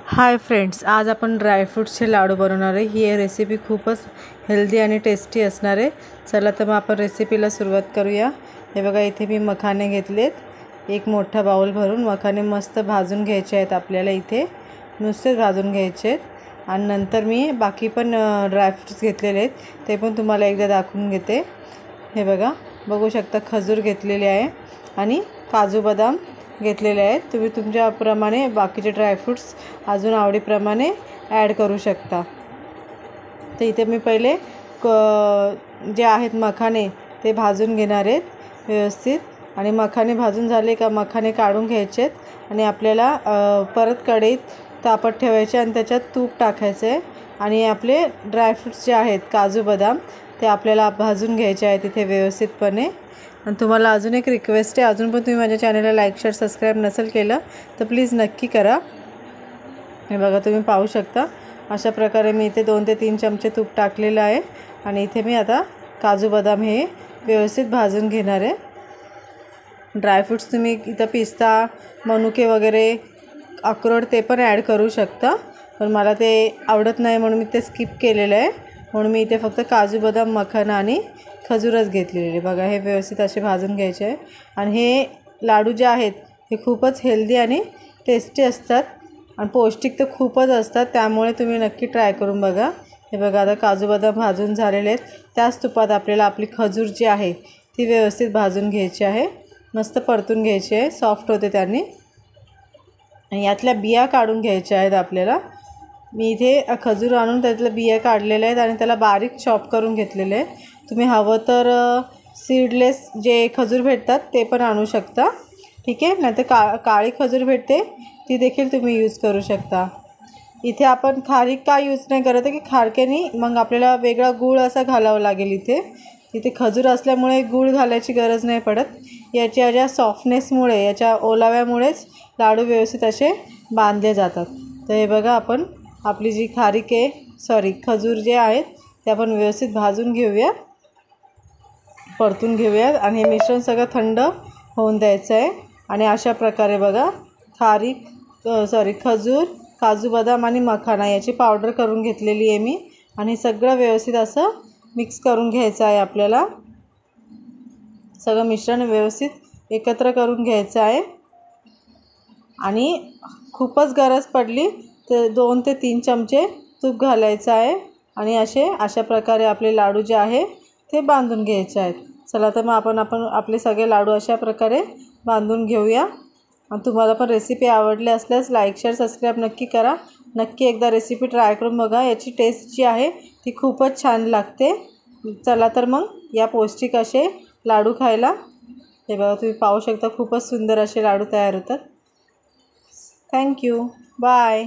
Hi friends, आज आपण ड्रायफ्रूट्सचे लाडू बनवणार आहे। ही रेसिपी खूपच हेल्दी आणि टेस्टी असणार आहे। चला तर मग आपण रेसिपीला सुरुवात करूया। हे बघा, इथे मी मखाने घेतलेत, एक मोठा बाउल भरून। मखाने मस्त भाजून घ्यायचे आहेत आपल्याला, इथे नुसतेच भाजून घ्यायचे आहेत। आणि नंतर मी बाकी पण ड्रायफ्रूट्स घेतलेले आहेत, ते पण तुम्हाला एकदा दाखवून घेते। हे बघा, बघू शकता, खजूर घेतलेले आहे आणि काजू बदाम घेतलेले आहेत। तुम्ही तुमच्याप्रमाणे बाकीचे ड्रायफ्रूट्स अजून आवडीप्रमाणे ॲड करू शकता। तर इथे मी पहिले जे आहेत मखाने ते भाजून घेणार आहेत व्यवस्थित। आणि मखाने भाजून झाले का मखाने काढून घ्यायचे आहेत आणि आपल्याला परत कढईत तापत ठेवायचे आणि त्याच्यात तूप टाकायचं आहे। आणि आपले ड्रायफ्रूट्स जे आहेत काजू बदाम ते आपल्याला भाजून घ्यायचे आहेत इथे व्यवस्थितपणे। आणि तुम्हाला अजून एक रिक्वेस्ट आहे, अजून पण तुम्ही माझ्या चॅनलला लाईक शेअर सबस्क्राईब नसेल केलं तर प्लीज नक्की करा। हे बघा, तुम्ही पाहू शकता अशा प्रकारे मी इथे 2 ते 3 चमचे तूप टाकलेलं आहे। आणि इथे मी आता काजू बदाम हे व्यवस्थित भाजून घेणार आहे। ड्रायफ्रूट्स तुम्ही इथं पिस्ता, मनुके वगैरे, अक्रोड ते पण ॲड करू शकता, पण मला ते आवडत नाही म्हणून मी ते स्किप केलेलं आहे। म्हणून मी इथे फक्त काजू बदाम, मखाना आणि खजूरच घेतलेले। बघा, हे व्यवस्थित असे भाजून घ्यायचे आहे। आणि हे लाडू जे आहेत हे खूपच हेल्दी आणि टेस्टी असतात आणि पौष्टिक तर खूपच असतात, त्यामुळे तुम्ही नक्की ट्राय करून बघा। हे बघा, आता काजू बदाम भाजून झालेले आहेत, त्याच तुपात आपल्याला आपली खजूर जी आहे ती व्यवस्थित भाजून घ्यायची आहे, मस्त परतून घ्यायची आहे, सॉफ्ट होते त्यांनी। आणि यातल्या बिया काढून घ्यायच्या आहेत आपल्याला। मी इथे खजूर आणून त्यातल्या बिया काढलेल्या आहेत आणि त्याला बारीक चॉप करून घेतलेले आहे। तुम्ही हवं तर सीडलेस जे खजूर भेटतात ते पण आणू शकता, ठीक आहे। नाही तर काळी खजूर भेटते, ती देखील तुम्ही यूज करू शकता। इथे आपण खारीक का यूज नाही करत आहे की खारकेने मग आपल्याला वेगळा गूळ असा घालावा लागेल। इथे खजूर असल्यामुळे गूळ घालायची गरज नाही पडत। याच्या सॉफ्टनेसमुळे, याच्या ओलाव्यामुळेच लाडू व्यवस्थित असे बांधले जातात। तर हे बघा, आपण आपली जी खजूर जे आहेत ते आपण व्यवस्थित भाजून घेऊया, परतून घेऊयात। आणि हे मिश्रण सगळं थंड होऊन द्यायचं आहे। आणि अशा प्रकारे बघा, खजूर, काजू बदाम आणि मखाना याची पावडर करून घेतलेली आहे मी। आणि सगळं व्यवस्थित असं मिक्स करून घ्यायचं आहे आपल्याला। सगळं मिश्रण व्यवस्थित एकत्र करून घ्यायचं आहे। आणि खूपच गरज पडली तर 2 ते 3 चमचे तूप घालायचं आहे। आणि अशा प्रकारे आपले लाडू जे आहे ते बांधून घ्यायचे आहेत। चला तर मग आपण आपले सगळे लाडू अशा प्रकारे बांधून घेऊया। आणि तुम्हाला पण रेसिपी आवडली असल्यास लाईक शेअर सबस्क्राईब नक्की करा। नक्की एकदा रेसिपी ट्राय करून बघा, याची टेस्ट जी आहे ती खूपच छान लागते। चला तर मग या पौष्टिक असे लाडू खायला। हे बघा, तुम्ही पाहू शकता खूपच सुंदर असे लाडू तयार होतात। Thank you, bye.